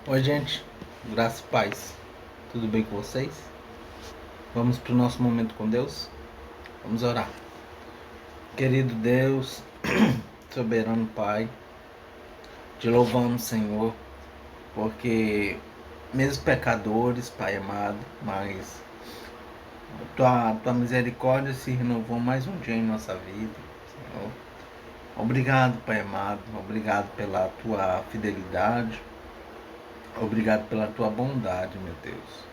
Oi, gente, graça e paz, tudo bem com vocês? Vamos para o nosso momento com Deus? Vamos orar. Querido Deus, soberano Pai, te louvamos, Senhor, porque mesmo pecadores, Pai amado, mas tua misericórdia se renovou mais um dia em nossa vida, Senhor. Obrigado, Pai amado, obrigado pela tua fidelidade, obrigado pela tua bondade, meu Deus.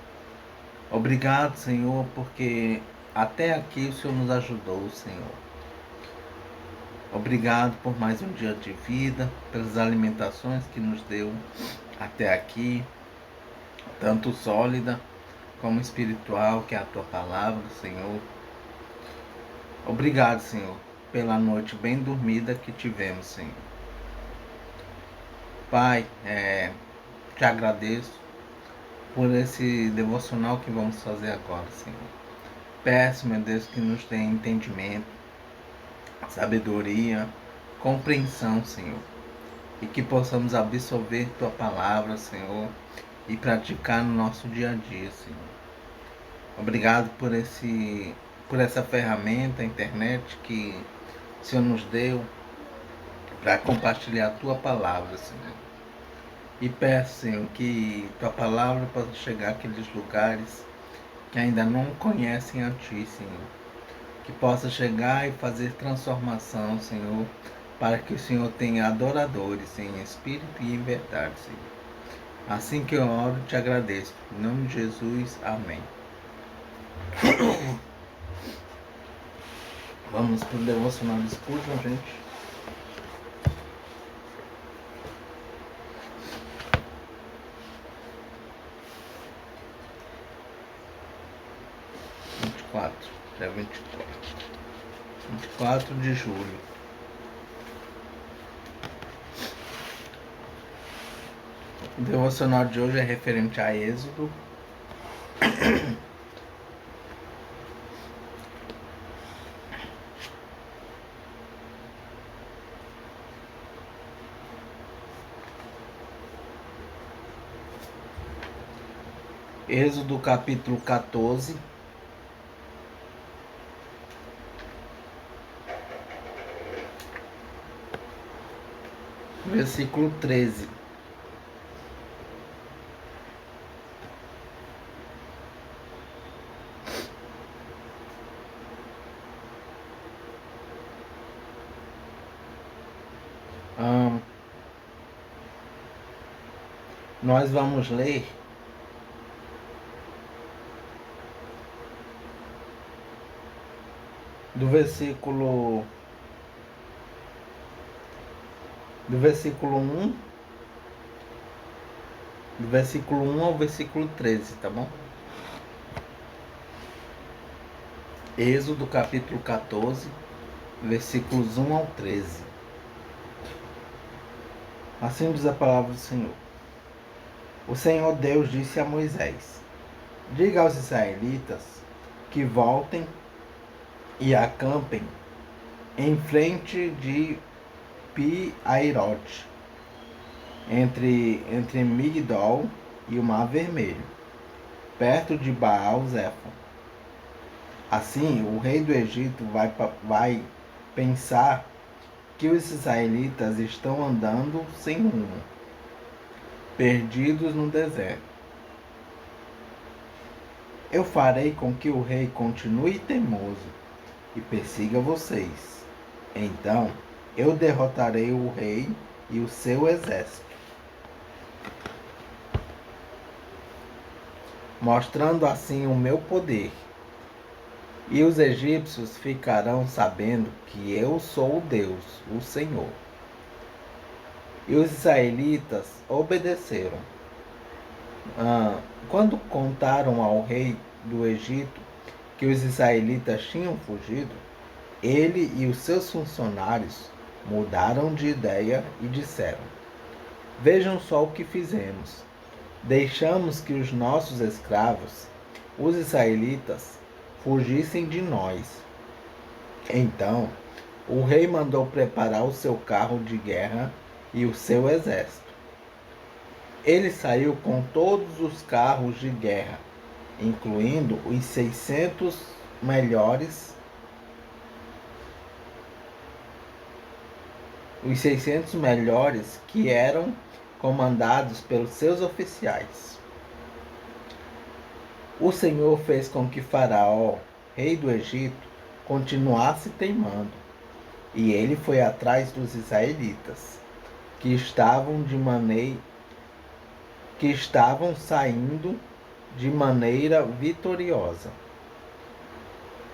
Obrigado, Senhor, porque até aqui o Senhor nos ajudou, Senhor. Obrigado por mais um dia de vida, pelas alimentações que nos deu até aqui, tanto sólida como espiritual, que é a tua palavra, Senhor. Obrigado, Senhor, pela noite bem dormida que tivemos, Senhor. Pai, te agradeço por esse devocional que vamos fazer agora, Senhor. Peço, meu Deus, que nos dê entendimento, sabedoria, compreensão, Senhor, e que possamos absorver tua palavra, Senhor, e praticar no nosso dia a dia, Senhor. Obrigado por essa ferramenta, a internet, que o Senhor nos deu para compartilhar a tua palavra, Senhor. E peço, Senhor, que tua palavra possa chegar àqueles lugares que ainda não conhecem a ti, Senhor. Que possa chegar e fazer transformação, Senhor, para que o Senhor tenha adoradores em espírito e em verdade, Senhor. Assim que eu oro, te agradeço. Em nome de Jesus, amém. Vamos para o devocional de Spurgeon, gente. Dia 24 de julho. O devocional de hoje é referente a Êxodo. Êxodo capítulo 14. Versículo 13. Nós vamos ler do versículo 1, do versículo 1 ao versículo 13, tá bom? Êxodo capítulo 14, versículos 1 ao 13. Assim diz a palavra do Senhor. O Senhor Deus disse a Moisés: diga aos israelitas que voltem e acampem em frente de Pi-Airote, entre Migdol e o Mar Vermelho, perto de Baal-Zephon. Assim, o rei do Egito vai pensar que os israelitas estão andando sem rumo, perdidos no deserto. Eu farei com que o rei continue teimoso e persiga vocês. Então, eu derrotarei o rei e o seu exército, mostrando assim o meu poder. E os egípcios ficarão sabendo que eu sou o Deus, o Senhor. E os israelitas obedeceram. Quando contaram ao rei do Egito que os israelitas tinham fugido, ele e os seus funcionários mudaram de ideia e disseram: vejam só o que fizemos. Deixamos que os nossos escravos, os israelitas, fugissem de nós. Então, o rei mandou preparar o seu carro de guerra e o seu exército. Ele saiu com todos os carros de guerra, incluindo os 600 melhores, que eram comandados pelos seus oficiais. O Senhor fez com que Faraó, rei do Egito, continuasse teimando, e ele foi atrás dos israelitas, que estavam saindo de maneira vitoriosa.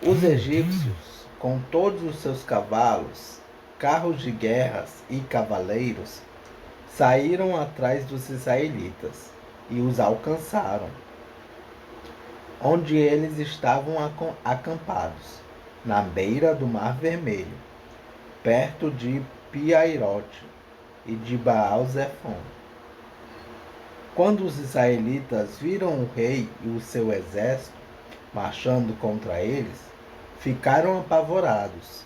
Os egípcios, com todos os seus cavalos, carros de guerras e cavaleiros, saíram atrás dos israelitas e os alcançaram, onde eles estavam acampados, na beira do Mar Vermelho, perto de Piairote e de Baal-Zefon. Quando os israelitas viram o rei e o seu exército marchando contra eles, ficaram apavorados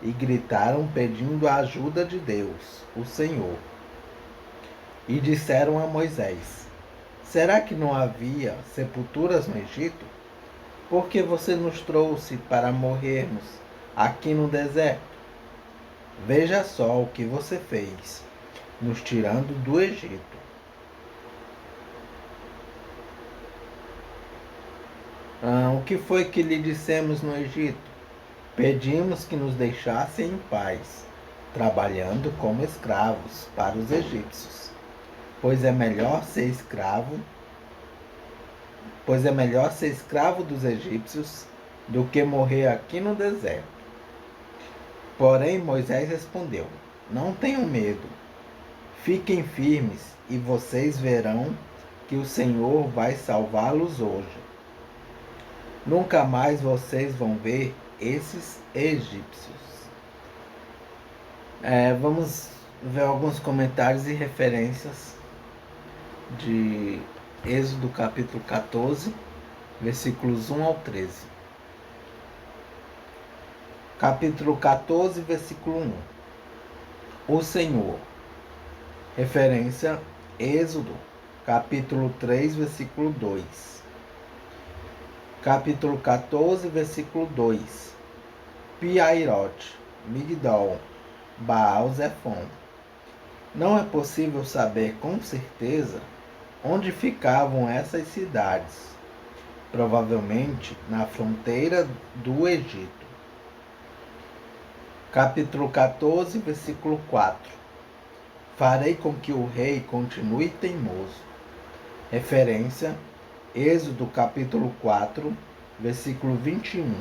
e gritaram pedindo a ajuda de Deus, o Senhor. E disseram a Moisés: será que não havia sepulturas no Egito? Por que você nos trouxe para morrermos aqui no deserto? Veja só o que você fez, nos tirando do Egito. O que foi que lhe dissemos no Egito? Pedimos que nos deixassem em paz, trabalhando como escravos para os egípcios, pois é melhor ser escravo dos egípcios do que morrer aqui no deserto. Porém, Moisés respondeu: não tenham medo, fiquem firmes e vocês verão que o Senhor vai salvá-los hoje. Nunca mais vocês vão ver esses egípcios. Vamos ver alguns comentários e referências de Êxodo capítulo 14, versículos 1 ao 13. Capítulo 14, versículo 1. O Senhor. Referência Êxodo, capítulo 3, versículo 2. Capítulo 14, versículo 2. Piairote, Migdol, Baal-Zefon. Não é possível saber com certeza onde ficavam essas cidades, provavelmente na fronteira do Egito. Capítulo 14, versículo 4. Farei com que o rei continue teimoso. Referência Êxodo capítulo 4, versículo 21.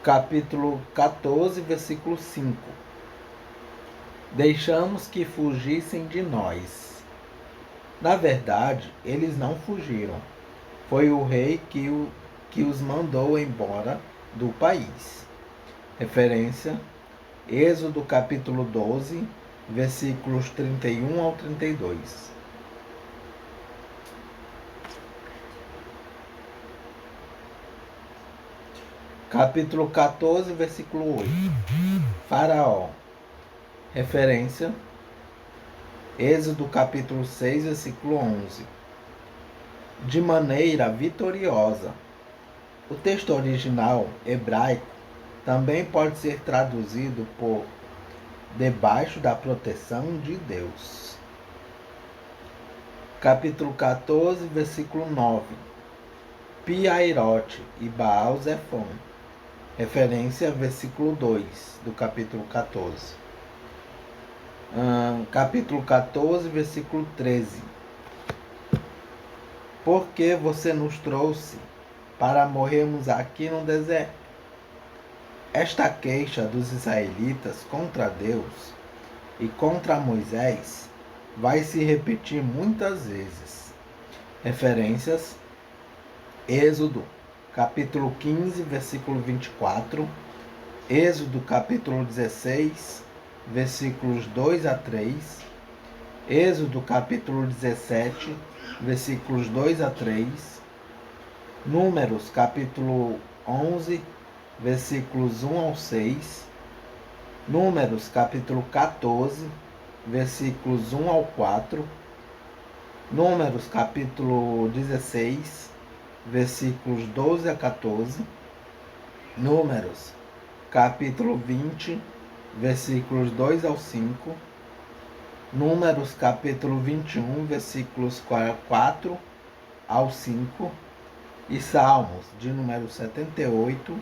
Capítulo 14, versículo 5. Deixamos que fugissem de nós. Na verdade, eles não fugiram. Foi o rei que os mandou embora do país. Referência Êxodo capítulo 12, versículos 31 ao 32. Capítulo 14, versículo 8. Faraó. Referência Êxodo capítulo 6, versículo 11. De maneira vitoriosa. O texto original hebraico também pode ser traduzido por debaixo da proteção de Deus. Capítulo 14, versículo 9. Piairote e Baal-Zefon. Referência versículo 2 do capítulo 14. Capítulo 14, versículo 13. Por que você nos trouxe para morrermos aqui no deserto? Esta queixa dos israelitas contra Deus e contra Moisés vai se repetir muitas vezes. Referências Êxodo capítulo 15, versículo 24, Êxodo capítulo 16, versículos 2 a 3, Êxodo capítulo 17, versículos 2 a 3, Números capítulo 11, versículos 1 ao 6, Números capítulo 14, versículos 1 ao 4. Números, capítulo 16, versículos 12 a 14. Números, capítulo 20, versículos 2 ao 5. Números, capítulo 21, versículos 4 ao 5. E Salmos, de número 78,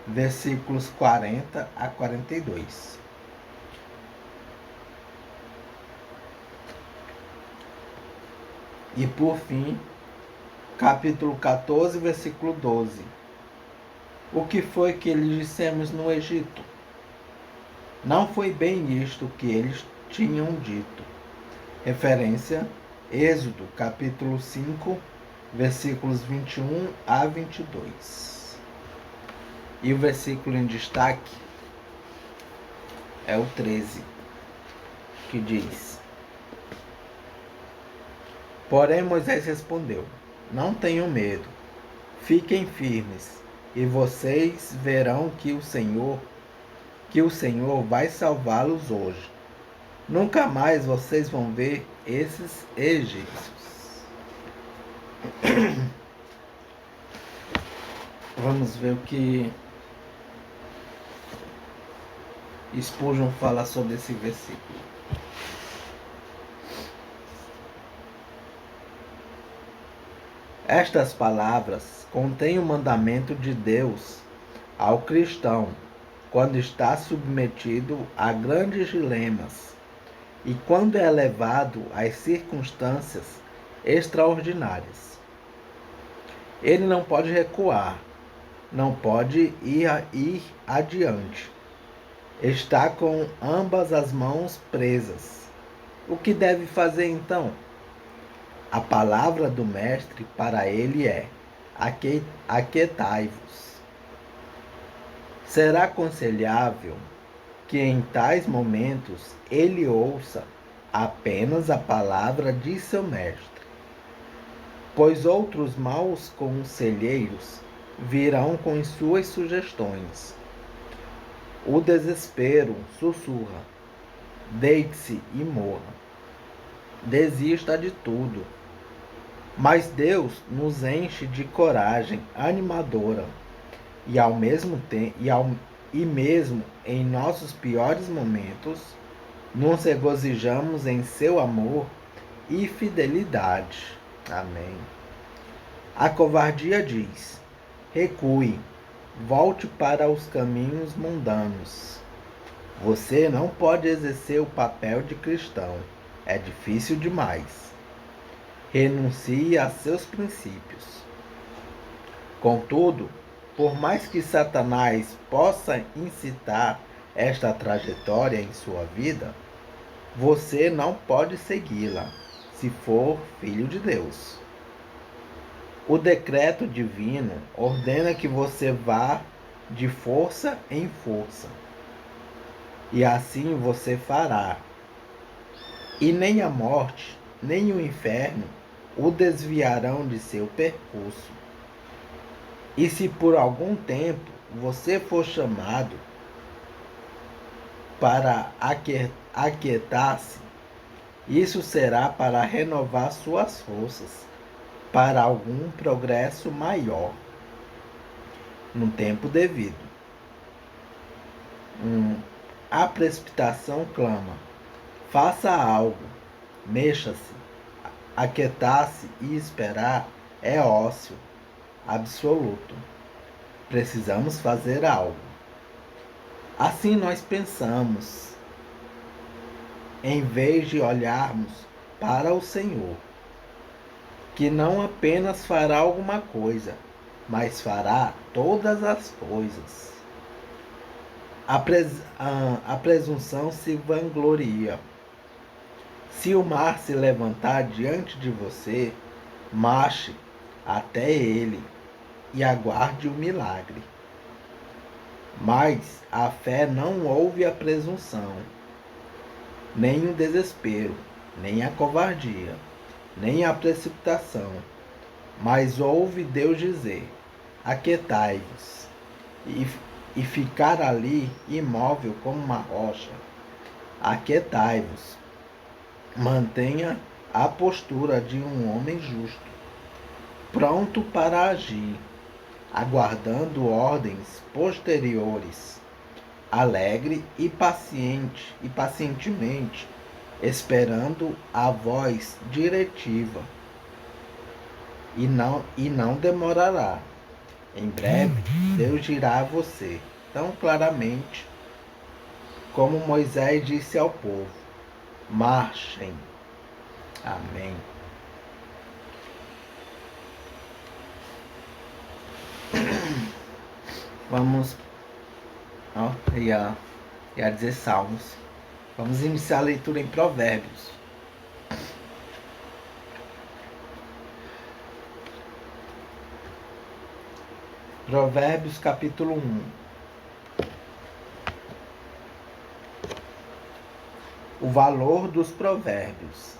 versículos 40 a 42. E por fim, capítulo 14, versículo 12. O que foi que lhes dissemos no Egito? Não foi bem isto que eles tinham dito. Referência, Êxodo, capítulo 5, versículos 21 a 22. E o versículo em destaque é o 13, que diz: Porém Moisés respondeu: Não tenham medo, fiquem firmes, e vocês verão que o Senhor vai salvá-los hoje. Nunca mais vocês vão ver esses egípcios. Vamos ver o que Spurgeon fala sobre esse versículo. Estas palavras contêm o mandamento de Deus ao cristão quando está submetido a grandes dilemas e quando é levado às circunstâncias extraordinárias. Ele não pode recuar, não pode ir adiante. Está com ambas as mãos presas. O que deve fazer então? A palavra do mestre para ele é: aquietai-vos. Será aconselhável que em tais momentos ele ouça apenas a palavra de seu mestre, pois outros maus conselheiros virão com suas sugestões. O desespero sussurra: deite-se e morra. Desista de tudo. Mas Deus nos enche de coragem animadora e ao mesmo tempo e mesmo em nossos piores momentos nos regozijamos em seu amor e fidelidade. Amém. A covardia diz: recue, volte para os caminhos mundanos. Você não pode exercer o papel de cristão. É difícil demais. Renuncie a seus princípios. Contudo, por mais que Satanás possa incitar esta trajetória em sua vida, você não pode segui-la, se for filho de Deus. O decreto divino ordena que você vá de força em força, e assim você fará. E nem a morte, nem o inferno o desviarão de seu percurso. E se por algum tempo você for chamado para aquietar-se, isso será para renovar suas forças para algum progresso maior no tempo devido. A precipitação clama: faça algo, mexa-se. Aquietar-se e esperar é ócio absoluto. Precisamos fazer algo. Assim nós pensamos, em vez de olharmos para o Senhor, que não apenas fará alguma coisa, mas fará todas as coisas. A presunção se vangloria. Se o mar se levantar diante de você, marche até ele e aguarde o milagre. Mas a fé não ouve a presunção, nem o desespero, nem a covardia, nem a precipitação, mas ouve Deus dizer: aquietai-vos, e ficar ali imóvel como uma rocha. Aquietai-vos, Mantenha a postura de um homem justo, pronto para agir, aguardando ordens posteriores, alegre e pacientemente, esperando a voz diretiva, e não demorará. Em breve, Deus dirá a você, tão claramente como Moisés disse ao povo: marchem. Amém. Vamos ia dizer Salmos. Vamos iniciar a leitura em Provérbios. Provérbios capítulo 1. O valor dos provérbios.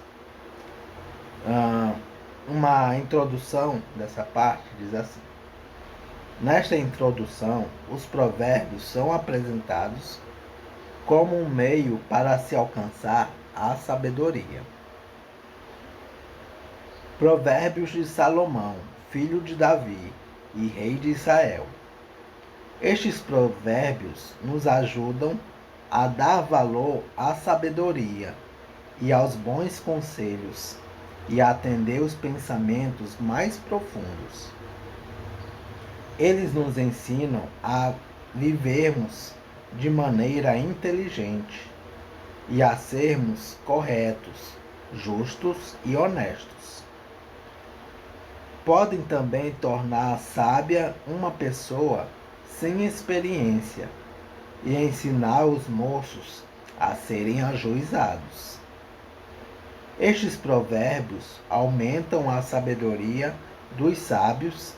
Uma introdução dessa parte diz assim: nesta introdução, os provérbios são apresentados como um meio para se alcançar a sabedoria. Provérbios de Salomão, filho de Davi e rei de Israel. Estes provérbios nos ajudam a dar valor à sabedoria e aos bons conselhos e a atender os pensamentos mais profundos. Eles nos ensinam a vivermos de maneira inteligente e a sermos corretos, justos e honestos. Podem também tornar sábia uma pessoa sem experiência e ensinar os moços a serem ajuizados. Estes provérbios aumentam a sabedoria dos sábios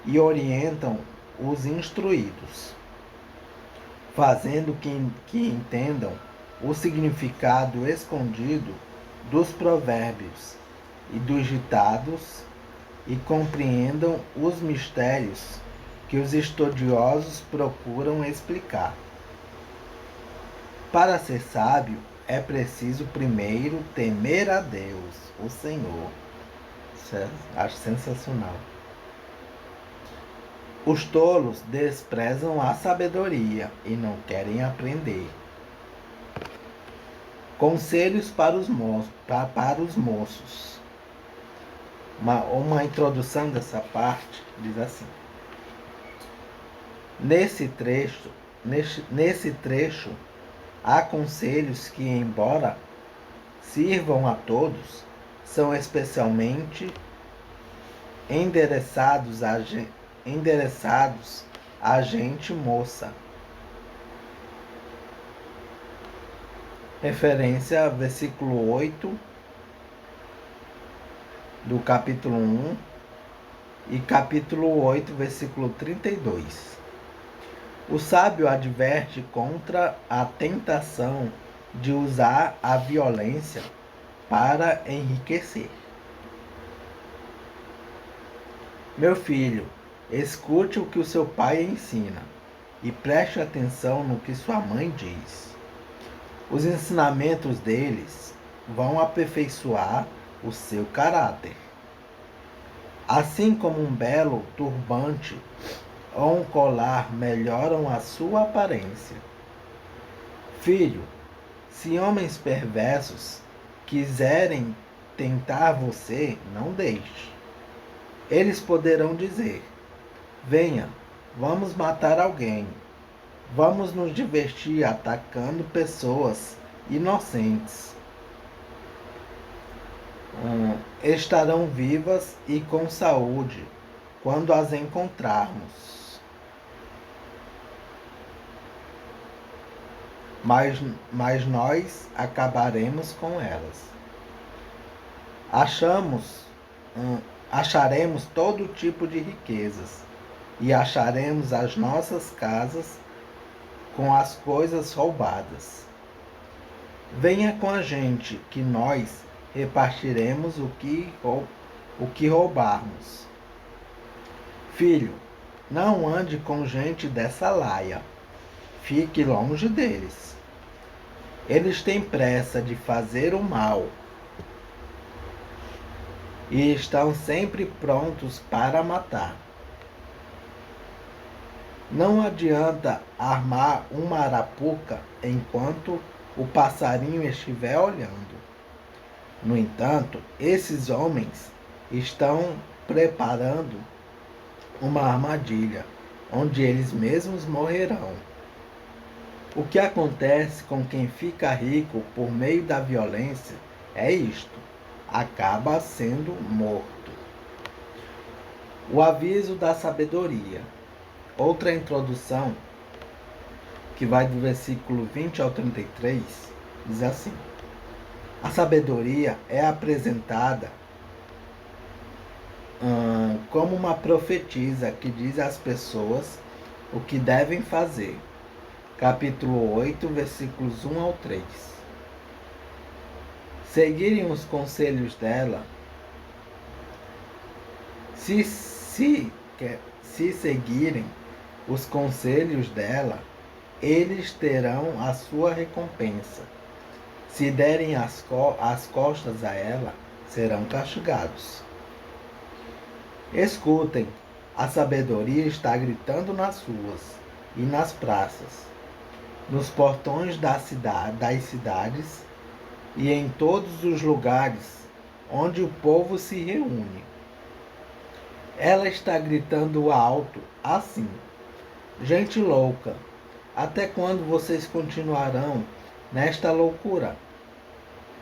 e orientam os instruídos, fazendo que entendam o significado escondido dos provérbios e dos ditados e compreendam os mistérios que os estudiosos procuram explicar. Para ser sábio, é preciso primeiro temer a Deus, o Senhor. Isso acho sensacional. Os tolos desprezam a sabedoria e não querem aprender. Conselhos para os moços. Uma introdução dessa parte diz assim: nesse trecho há conselhos que, embora sirvam a todos, são especialmente endereçados à gente moça. Referência versículo 8 do capítulo 1 e capítulo 8, versículo 32. O sábio adverte contra a tentação de usar a violência para enriquecer. Meu filho, escute o que o seu pai ensina e preste atenção no que sua mãe diz. Os ensinamentos deles vão aperfeiçoar o seu caráter. Assim como um belo turbante ou um colar melhoram a sua aparência. Filho, se homens perversos quiserem tentar você, não deixe. Eles poderão dizer: venha, vamos matar alguém. Vamos nos divertir atacando pessoas inocentes. Estarão vivas e com saúde quando as encontrarmos. Mas nós acabaremos com elas. Acharemos todo tipo de riquezas e acharemos as nossas casas com as coisas roubadas. Venha com a gente, que nós repartiremos o que roubarmos. Filho, não ande com gente dessa laia. Fique longe deles. Eles têm pressa de fazer o mal e estão sempre prontos para matar. Não adianta armar uma arapuca enquanto o passarinho estiver olhando. No entanto, esses homens estão preparando uma armadilha, onde eles mesmos morrerão. O que acontece com quem fica rico por meio da violência é isto: acaba sendo morto. O aviso da sabedoria. Outra introdução, que vai do versículo 20 ao 33, diz assim: a sabedoria é apresentada como uma profetisa que diz às pessoas o que devem fazer. Capítulo 8, versículos 1 ao 3. Seguirem os conselhos dela, se seguirem os conselhos dela, eles terão a sua recompensa. Se derem as costas a ela, serão castigados. Escutem, a sabedoria está gritando nas ruas e nas praças, nos portões das cidades e em todos os lugares onde o povo se reúne. Ela está gritando alto assim: gente louca, até quando vocês continuarão nesta loucura?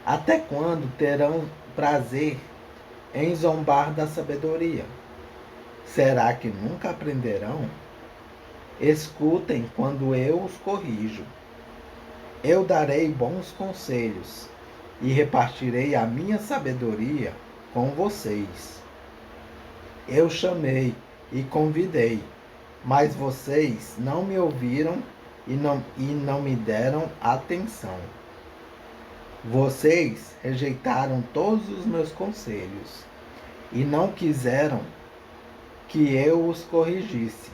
Até quando terão prazer em zombar da sabedoria? Será que nunca aprenderão? Escutem quando eu os corrijo. Eu darei bons conselhos e repartirei a minha sabedoria com vocês. Eu chamei e convidei, mas vocês não me ouviram e não me deram atenção. Vocês rejeitaram todos os meus conselhos e não quiseram que eu os corrigisse.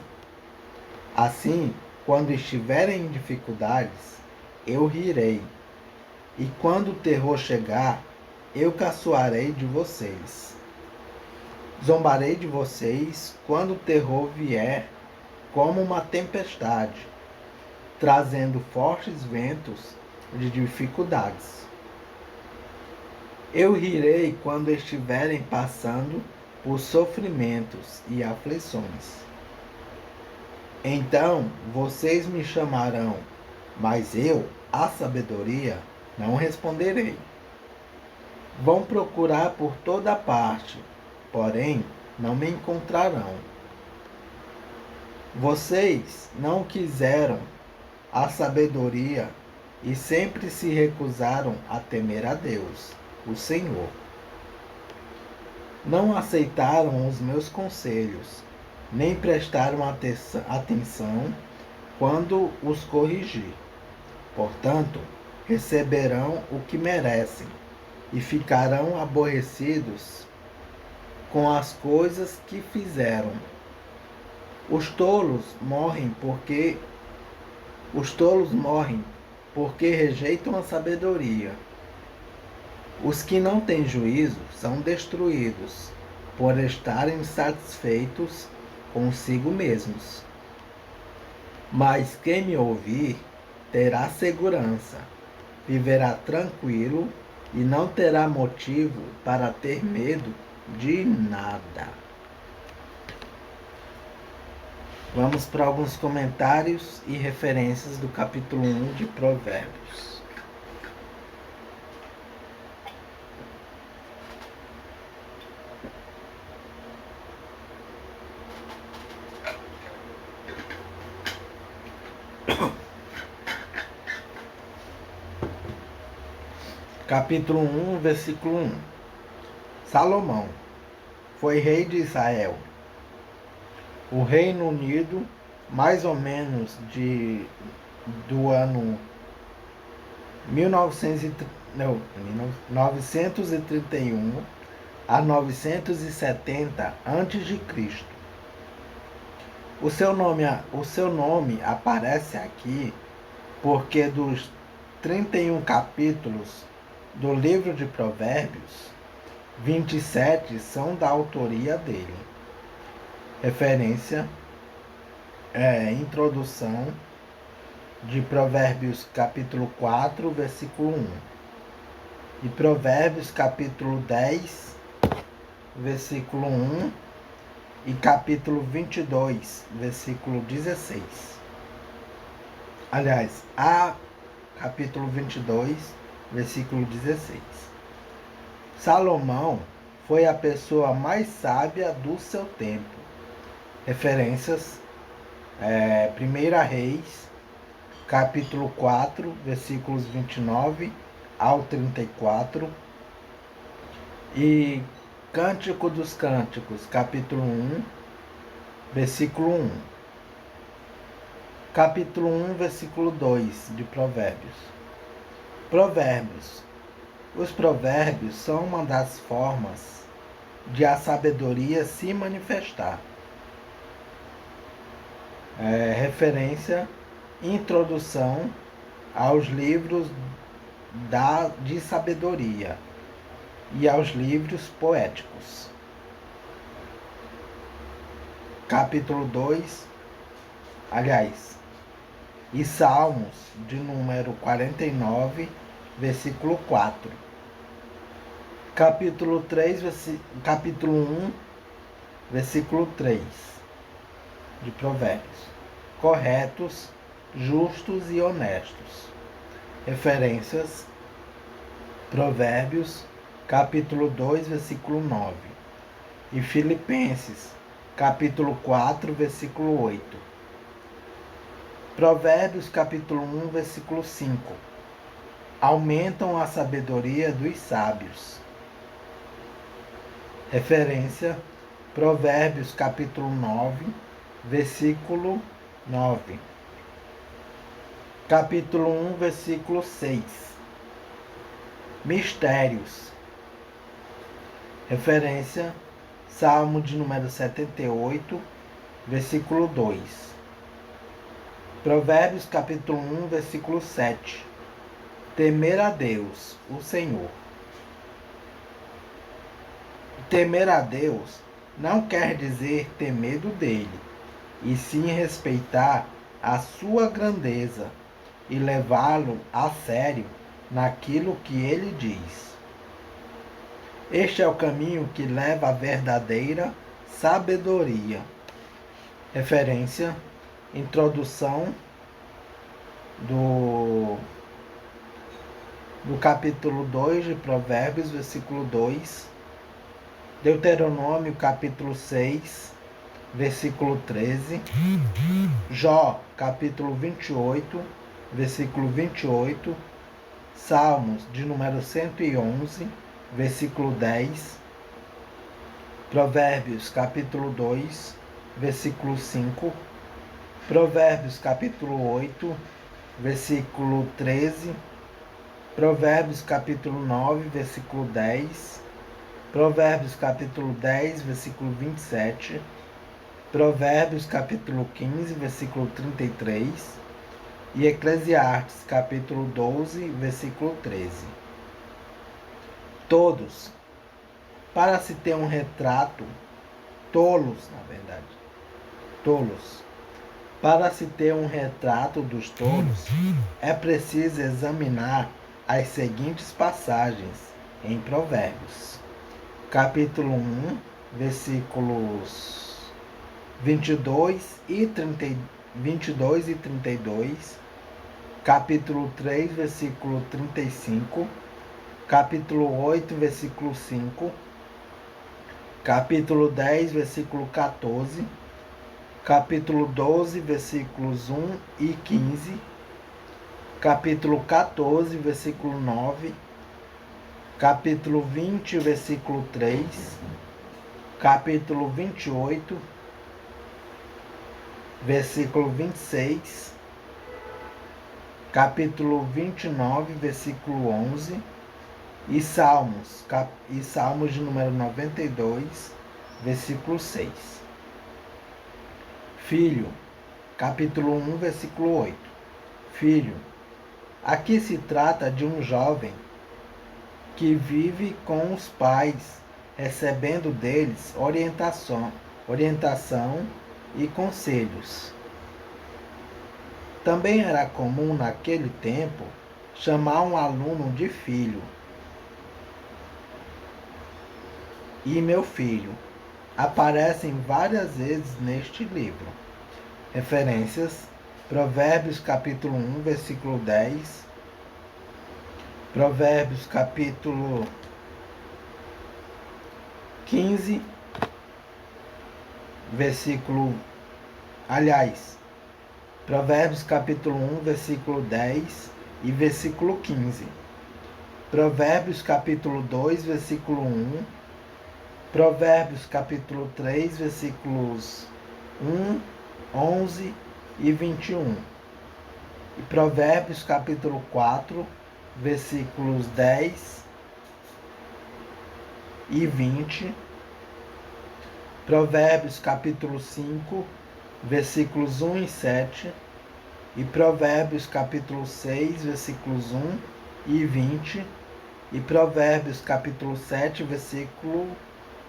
Assim, quando estiverem em dificuldades, eu rirei, e quando o terror chegar, eu caçoarei de vocês. Zombarei de vocês quando o terror vier como uma tempestade, trazendo fortes ventos de dificuldades. Eu rirei quando estiverem passando por sofrimentos e aflições. Então vocês me chamarão, mas eu, a sabedoria, não responderei. Vão procurar por toda parte, porém não me encontrarão. Vocês não quiseram a sabedoria e sempre se recusaram a temer a Deus, o Senhor. Não aceitaram os meus conselhos, nem prestaram atenção quando os corrigi. Portanto, receberão o que merecem e ficarão aborrecidos com as coisas que fizeram. Os tolos morrem porque rejeitam a sabedoria. Os que não têm juízo são destruídos por estarem satisfeitos consigo mesmos. Mas quem me ouvir terá segurança, viverá tranquilo e não terá motivo para ter medo de nada. Vamos para alguns comentários e referências do capítulo 1 de Provérbios. Capítulo 1, versículo 1. Salomão foi rei de Israel. O Reino Unido, mais ou menos do ano 931 a 970 a.C. O seu nome aparece aqui porque 31 capítulos do livro de Provérbios, 27 são da autoria dele. Referência introdução de Provérbios capítulo 4, versículo 1. E Provérbios capítulo 10, versículo 1 e capítulo 22, versículo 16. Aliás, capítulo 22, versículo 16. Salomão foi a pessoa mais sábia do seu tempo. Referências, 1 Reis, capítulo 4, versículos 29 ao 34. E Cântico dos Cânticos, capítulo 1, versículo 1. Capítulo 1, versículo 2 de Provérbios. Provérbios. Os provérbios são uma das formas de a sabedoria se manifestar. Referência, introdução aos livros de sabedoria e aos livros poéticos. Capítulo 2, e Salmos de número 49, versículo 4. Capítulo 1, versículo 3 de Provérbios. Corretos, justos e honestos. Referências, Provérbios, capítulo 2, versículo 9. E Filipenses, capítulo 4, versículo 8. Provérbios, capítulo 1, versículo 5. Aumentam a sabedoria dos sábios. Referência, Provérbios, capítulo 9, versículo 9. Capítulo 1, versículo 6. Mistérios. Referência, Salmo de número 78, versículo 2. Provérbios capítulo 1, versículo 7. Temer a Deus, o Senhor. Temer a Deus não quer dizer ter medo dele, e sim respeitar a sua grandeza e levá-lo a sério naquilo que ele diz. Este é o caminho que leva à verdadeira sabedoria. Referência, introdução do capítulo 2 de Provérbios, versículo 2. Deuteronômio, capítulo 6, versículo 13. Jó, capítulo 28, versículo 28. Salmos, de número 111, versículo 10. Provérbios, capítulo 2, versículo 5. Provérbios, capítulo 8, versículo 13. Provérbios, capítulo 9, versículo 10. Provérbios, capítulo 10, versículo 27. Provérbios, capítulo 15, versículo 33. E Eclesiastes, capítulo 12, versículo 13. Todos, para se ter um retrato, tolos, para se ter um retrato dos tolos, é preciso examinar as seguintes passagens em Provérbios. Capítulo 1, versículos 22 e 32. Capítulo 3, versículo 35. Capítulo 8, versículo 5. Capítulo 10, versículo 14. Capítulo 12, versículos 1 e 15. Capítulo 14, versículo 9. Capítulo 20, versículo 3. Capítulo 28, versículo 26. Capítulo 29, versículo 11. E Salmos de número 92, versículo 6. Filho, capítulo 1, versículo 8. Filho, Aqui se trata de um jovem que vive com os pais, recebendo deles orientação e conselhos. Também era comum naquele tempo chamar um aluno de filho. E meu filho aparecem várias vezes neste livro. Referências: Provérbios capítulo 1, versículo 10, Provérbios capítulo 15, Provérbios capítulo 1, versículo 10 e versículo 15. Provérbios capítulo 2, versículo 1. Provérbios capítulo 3, versículos 1, 11 e 21. E Provérbios capítulo 4, versículos 10 e 20. Provérbios capítulo 5, versículos 1 e 7. E Provérbios capítulo 6, versículos 1 e 20. E Provérbios capítulo 7, versículo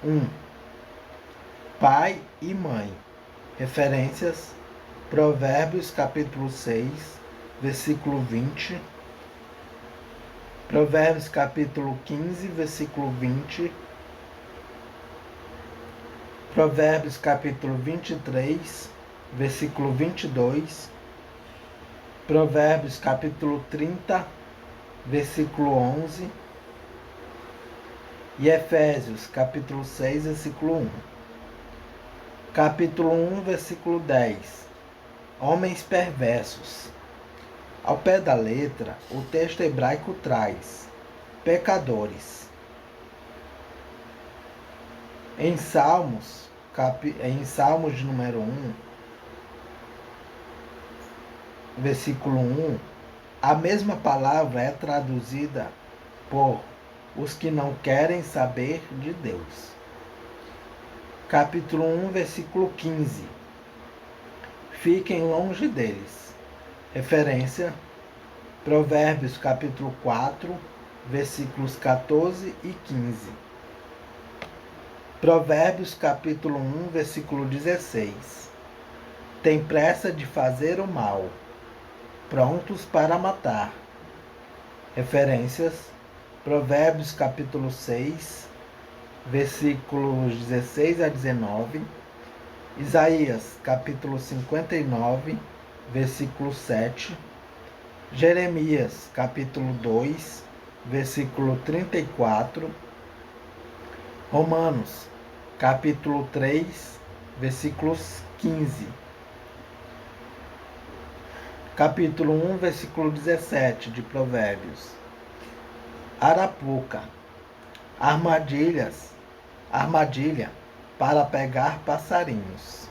1. Pai e mãe. Referências: Provérbios capítulo 6, versículo 20. Provérbios capítulo 15, versículo 20. Provérbios capítulo 23, versículo 22. Provérbios capítulo 30, versículo 11. E Efésios capítulo 6, versículo 1. Capítulo 1, versículo 10. Homens perversos. Ao pé da letra, o texto hebraico traz pecadores. Em Salmos de número 1, versículo 1, a mesma palavra é traduzida por os que não querem saber de Deus. Capítulo 1, versículo 15. Fiquem longe deles. Referência: Provérbios capítulo 4, versículos 14 e 15. Provérbios capítulo 1, versículo 16. Tem pressa de fazer o mal, prontos para matar. Referências: Provérbios capítulo 6, versículos 16 a 19. Isaías capítulo 59, versículo 7. Jeremias capítulo 2, versículo 34. Romanos capítulo 3, versículos 15. Capítulo 1, versículo 17 de Provérbios. Arapuca. Armadilha para pegar passarinhos.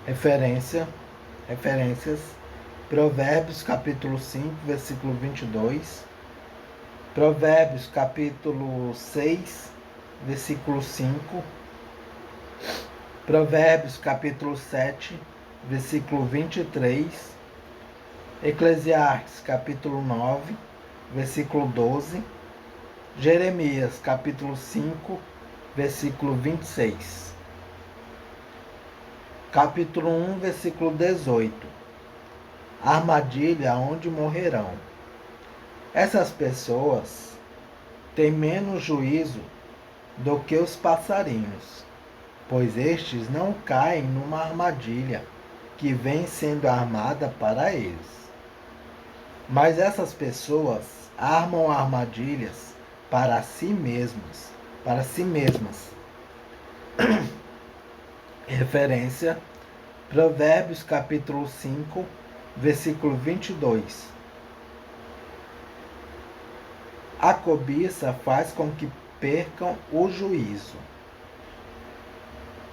Referências: Provérbios capítulo 5, versículo 22. Provérbios capítulo 6, versículo 5. Provérbios capítulo 7, versículo 23. Eclesiastes capítulo 9, versículo 12. Jeremias capítulo 5, versículo 26. Capítulo 1, versículo 18. Armadilha onde morrerão. Essas pessoas têm menos juízo do que os passarinhos, pois estes não caem numa armadilha que vem sendo armada para eles. Mas essas pessoas armam armadilhas para si mesmas. Referência: Provérbios capítulo 5, versículo 22. A cobiça faz com que percam o juízo.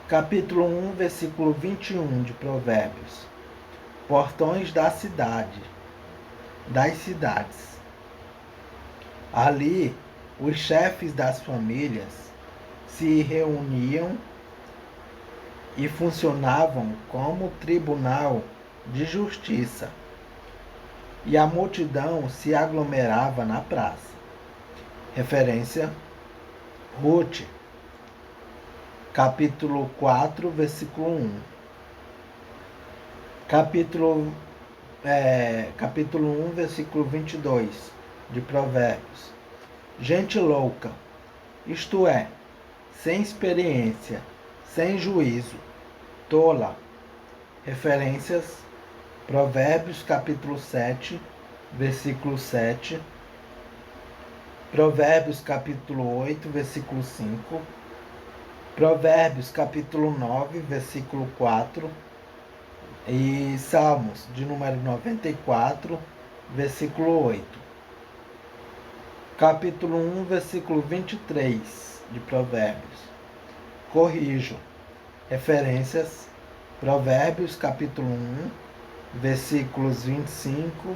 Capítulo 1, versículo 21 de Provérbios. Portões das cidades. Ali, os chefes das famílias se reuniam e funcionavam como tribunal de justiça. e a multidão se aglomerava na praça. Referência: Ruth, capítulo 4, versículo 1. Capítulo 1, versículo 22, de Provérbios. Gente louca, isto é, sem experiência, sem juízo, tola. Referências: Provérbios capítulo 7, versículo 7. Provérbios capítulo 8, versículo 5. Provérbios capítulo 9, versículo 4. E Salmos de número 94, versículo 8. Capítulo 1, versículo 23 de Provérbios. Corrijo. Referências: Provérbios capítulo 1, versículos 25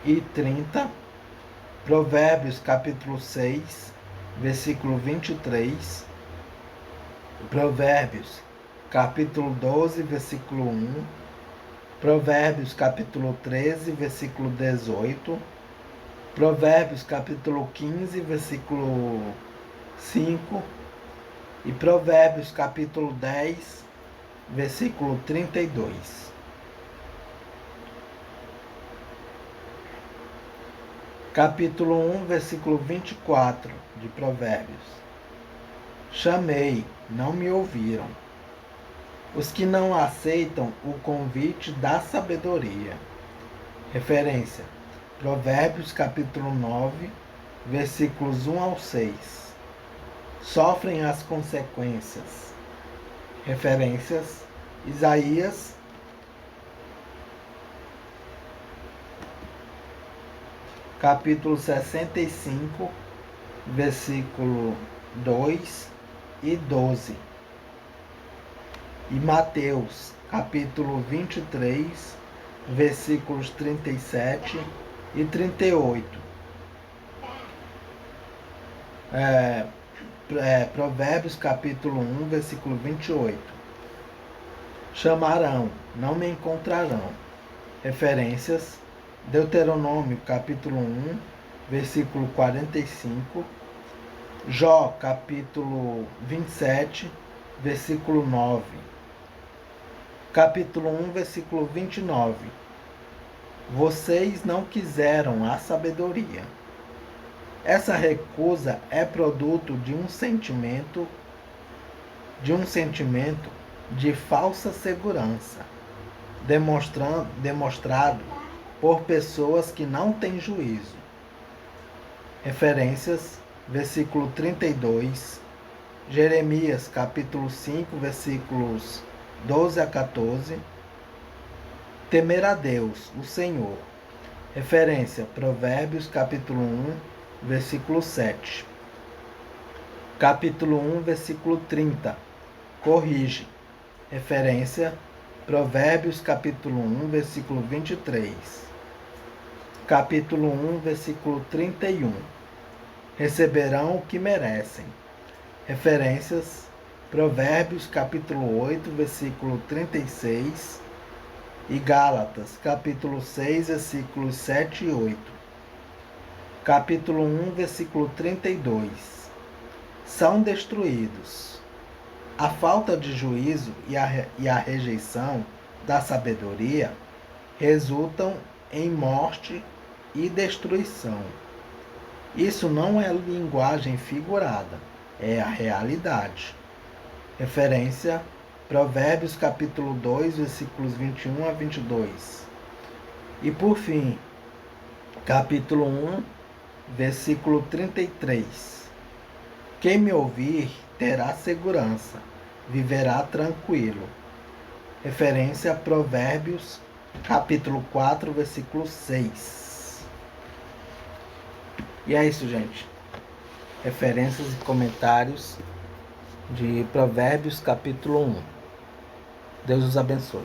e 30. Provérbios capítulo 6, versículo 23. Provérbios capítulo 12, versículo 1. Provérbios capítulo 13, versículo 18. Provérbios capítulo 15, versículo 5. E Provérbios capítulo 10, versículo 32. Capítulo 1, versículo 24 de Provérbios. Chamei, não me ouviram. Os que não aceitam o convite da sabedoria. Referência: Provérbios capítulo 9, versículos 1 ao 6. Sofrem as consequências. Referências: Isaías capítulo 65, versículo 2 e 12. E Mateus capítulo 23, versículos 37 e 38. Provérbios capítulo 1, versículo 28. Chamarão, não me encontrarão. Referências: Deuteronômio capítulo 1, versículo 45. Jó capítulo 27, versículo 9. Capítulo 1, versículo 29. Vocês não quiseram a sabedoria. Essa recusa é produto de um sentimento de falsa segurança, demonstrado por pessoas que não têm juízo. Referências: versículo 32, Jeremias capítulo 5, versículos 12 a 14. Temer a Deus, o Senhor. Referência: Provérbios capítulo 1, versículo 7. Capítulo 1, versículo 30. Corrige. Referência: Provérbios capítulo 1, versículo 23. Capítulo 1, versículo 31. Receberão o que merecem. Referências: Provérbios capítulo 8, versículo 36 e Gálatas capítulo 6, versículos 7 e 8. Capítulo 1, versículo 32. São destruídos. A falta de juízo e a rejeição da sabedoria resultam em morte e destruição. Isso não é linguagem figurada, é a realidade. Referência: Provérbios capítulo 2, versículos 21 a 22. E por fim, capítulo 1, versículo 33. Quem me ouvir terá segurança, viverá tranquilo. Referência a Provérbios capítulo 4, versículo 6. E é isso, gente. Referências e comentários de Provérbios capítulo 1. Deus os abençoe.